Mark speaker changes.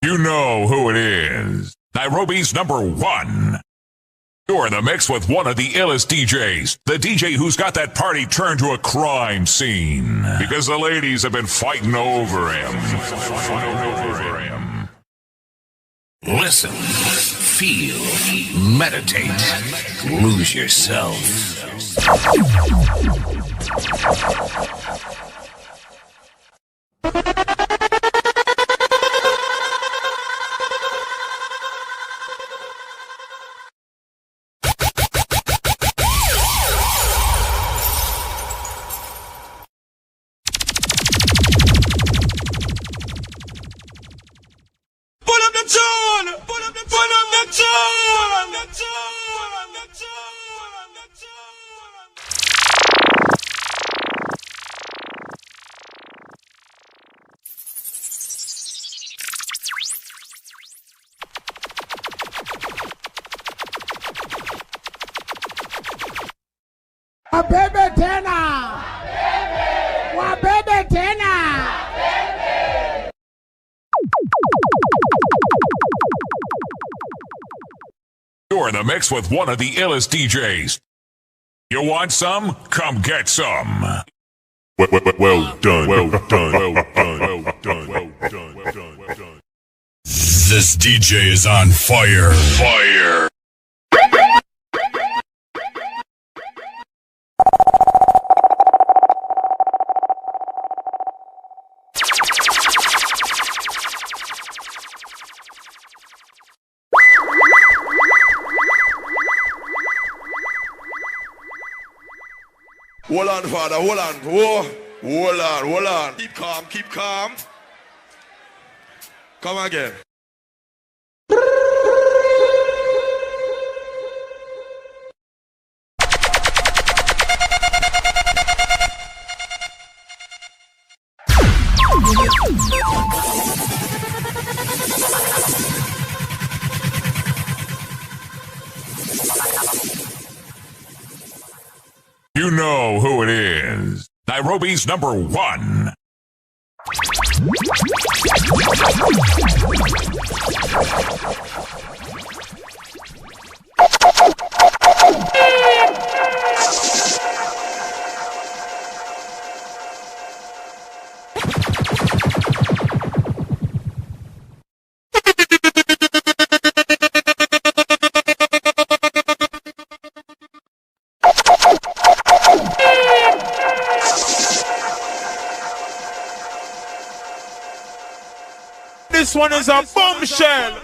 Speaker 1: You know who it is. Nairobi's #1. You're in the mix with one of the illest DJs. The DJ who's got that party turned to a crime scene. Because the ladies have been fighting over him.
Speaker 2: Listen, feel, meditate, lose yourself.
Speaker 3: Wabebe tena. Wabebe tena.
Speaker 1: You're in the mix with one of the illest DJs. You want some? Come get some.
Speaker 4: Well done. Well done. Well done. Well done. Well done.
Speaker 2: This DJ is on fire. Fire.
Speaker 5: Hold on, father, hold on. Whoa. Hold on, hold on. Keep calm, keep calm. Come again.
Speaker 1: You know who it is. Nairobi's #1.
Speaker 6: This one is a bombshell.